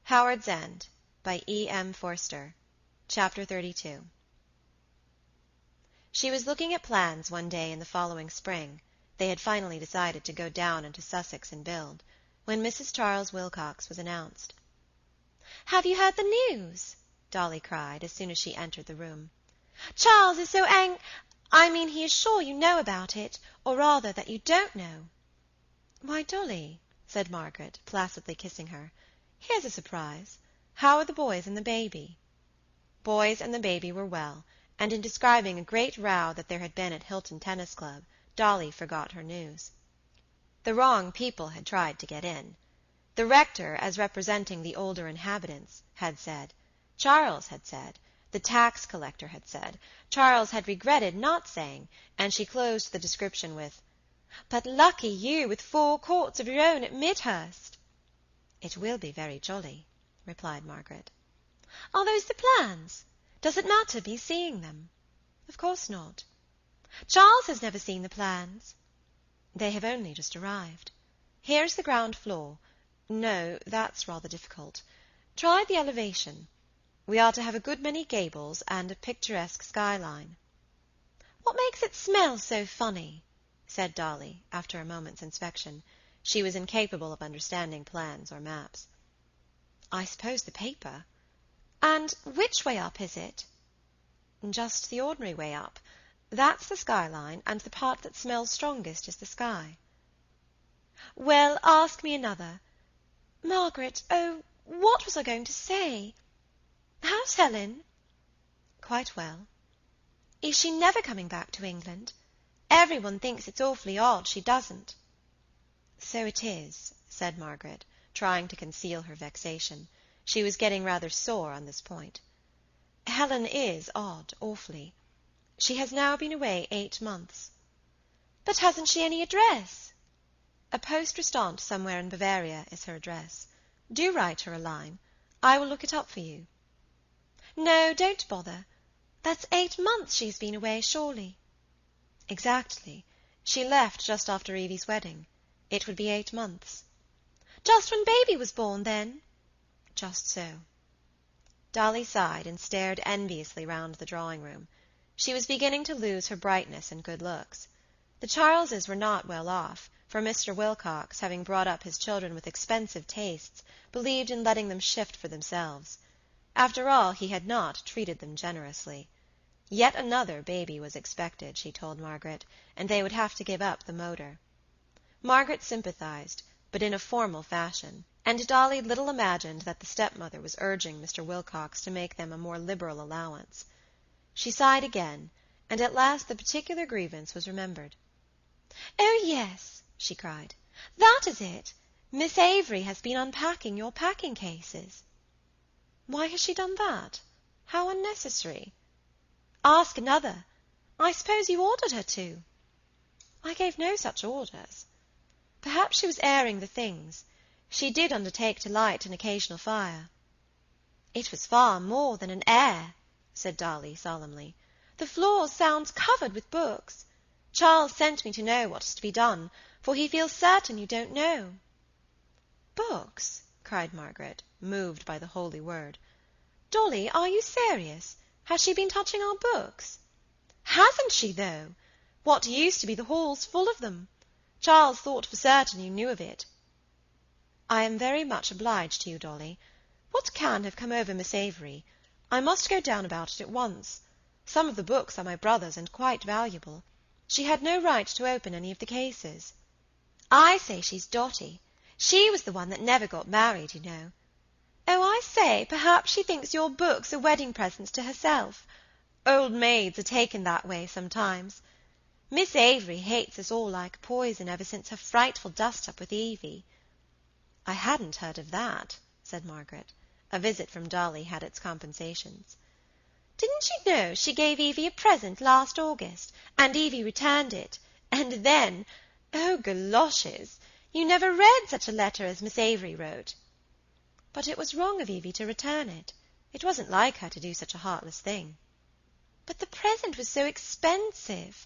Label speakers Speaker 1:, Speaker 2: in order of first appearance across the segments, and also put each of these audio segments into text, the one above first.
Speaker 1: Howards End by E.M. Forster. Chapter 32. She was looking at plans one day in the following spring—they had finally decided to go down into Sussex and build—when Mrs. Charles Wilcox was announced. "Have you heard the news?" Dolly cried, as soon as she entered the room. "Charles is so he is sure you know about it, or rather that you don't know." "Why, Dolly," said Margaret, placidly kissing her, "here's a surprise. How are the boys and the baby?" Boys and the baby were well, and in describing a great row that there had been at Hilton Tennis Club, Dolly forgot her news. The wrong people had tried to get in. The rector, as representing the older inhabitants, had said; Charles had said; the tax collector had said; Charles had regretted not saying, and she closed the description with, "But lucky you, with 4 courts of your own at Midhurst." "It will be very jolly," replied Margaret. "Are those the plans? Does it matter me seeing them?" "Of course not." "Charles has never seen the plans." "They have only just arrived. Here's the ground floor. No, that's rather difficult. Try the elevation. We are to have a good many gables and a picturesque skyline." "What makes it smell so funny?" said Dolly, after a moment's inspection. She was incapable of understanding plans or maps. "I suppose the paper." "And which way up is it?" "Just the ordinary way up. That's the skyline, and the part that smells strongest is the sky." "Well, ask me another. Margaret, what was I going to say? How's Helen?" "Quite well." "Is she never coming back to England? Everyone thinks it's awfully odd she doesn't." "So it is," said Margaret, trying to conceal her vexation. She was getting rather sore on this point. "Helen is odd, awfully. She has now been away 8 months." "But hasn't she any address?" "A poste restante somewhere in Bavaria is her address. Do write her a line. I will look it up for you." "No, don't bother. That's 8 months she has been away, surely." "Exactly. She left just after Evie's wedding. It would be 8 months." "Just when baby was born, then?" "Just so." Dolly sighed and stared enviously round the drawing-room. She was beginning to lose her brightness and good looks. The Charleses were not well off, for Mr. Wilcox, having brought up his children with expensive tastes, believed in letting them shift for themselves. After all, he had not treated them generously. Yet another baby was expected, she told Margaret, and they would have to give up the motor. Margaret sympathized, but in a formal fashion, and Dolly little imagined that the stepmother was urging Mr. Wilcox to make them a more liberal allowance. She sighed again, and at last the particular grievance was remembered. "Oh, yes," she cried, "that is it. Miss Avery has been unpacking your packing-cases." "Why has she done that? How unnecessary." "Ask another. I suppose you ordered her to." "I gave no such orders. Perhaps she was airing the things. She did undertake to light an occasional fire." "It was far more than an air," said Dolly solemnly. "The floor sounds covered with books. Charles sent me to know what is to be done, for he feels certain you don't know." "Books?" cried Margaret, moved by the holy word. "Dolly, are you serious? Has she been touching our books?" "Hasn't she, though? What used to be the hall's full of them. Charles thought for certain you knew of it." "I am very much obliged to you, Dolly. What can have come over Miss Avery? I must go down about it at once. Some of the books are my brother's and quite valuable. She had no right to open any of the cases." "I say she's dotty. She was the one that never got married, you know. Oh, I say, perhaps she thinks your books are wedding presents to herself. Old maids are taken that way sometimes. Miss Avery hates us all like poison ever since her frightful dust-up with Evie." "I hadn't heard of that," said Margaret. A visit from Dolly had its compensations. "Didn't you know she gave Evie a present last August, and Evie returned it, and then, oh, goloshes! You never read such a letter as Miss Avery wrote." "But it was wrong of Evie to return it. It wasn't like her to do such a heartless thing." "But the present was so expensive."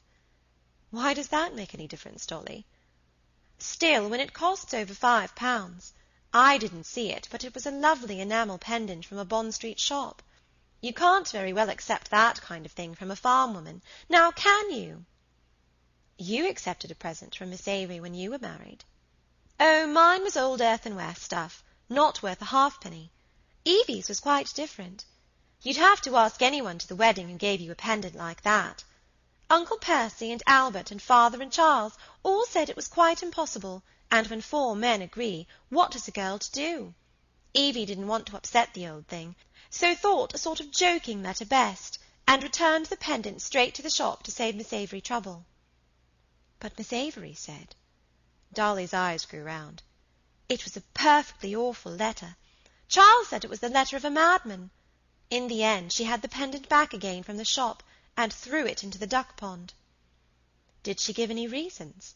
Speaker 1: "Why does that make any difference, Dolly?" "Still, when it costs over £5, I didn't see it, but it was a lovely enamel pendant from a Bond Street shop. You can't very well accept that kind of thing from a farm woman, now can you?" "You accepted a present from Miss Avery when you were married." "Oh, mine was old earthenware stuff, not worth a halfpenny. Evie's was quite different. You'd have to ask anyone to the wedding who gave you a pendant like that. Uncle Percy and Albert and father and Charles all said it was quite impossible, and when 4 men agree, what is a girl to do? Evie didn't want to upset the old thing, so thought a sort of joking letter best, and returned the pendant straight to the shop to save Miss Avery trouble." "But Miss Avery said—" Dolly's eyes grew round. "It was a perfectly awful letter. Charles said it was the letter of a madman. In the end, she had the pendant back again from the shop, and threw it into the duck pond." "Did she give any reasons?"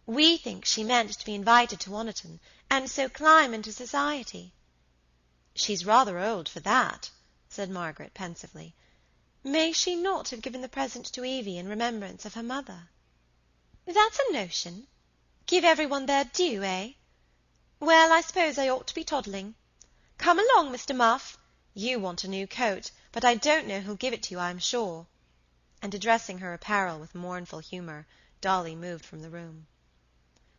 Speaker 1: "We think she meant to be invited to Oniton, and so climb into society." "She's rather old for that," said Margaret, pensively. "May she not have given the present to Evie in remembrance of her mother?" "That's a notion. Give everyone their due, eh? Well, I suppose I ought to be toddling. Come along, Mr. Muff. You want a new coat, but I don't know who'll give it to you, I'm sure." And addressing her apparel with mournful humour, Dolly moved from the room.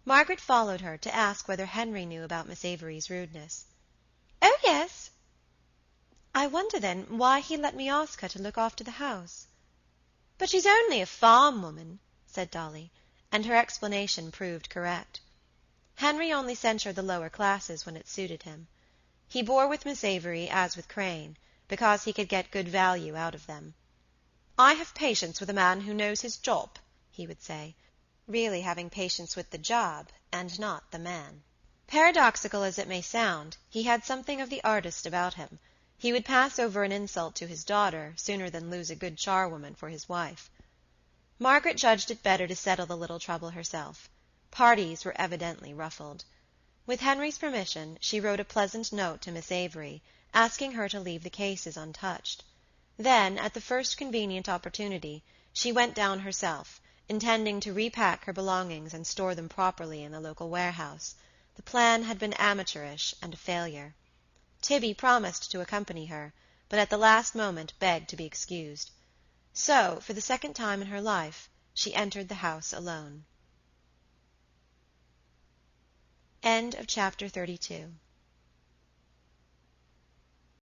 Speaker 1: Margaret followed her to ask whether Henry knew about Miss Avery's rudeness. "Oh, yes." "I wonder, then, why he let me ask her to look after the house." "But she's only a farm woman," said Dolly, and her explanation proved correct. Henry only censured the lower classes when it suited him. He bore with Miss Avery as with Crane, because he could get good value out of them. "I have patience with a man who knows his job," he would say, really having patience with the job and not the man. Paradoxical as it may sound, he had something of the artist about him. He would pass over an insult to his daughter sooner than lose a good charwoman for his wife. Margaret judged it better to settle the little trouble herself. Parties were evidently ruffled. With Henry's permission, she wrote a pleasant note to Miss Avery, asking her to leave the cases untouched. Then, at the first convenient opportunity, she went down herself, intending to repack her belongings and store them properly in the local warehouse. The plan had been amateurish and a failure. Tibby promised to accompany her, but at the last moment begged to be excused. So, for the second time in her life, she entered the house alone. Chapter 32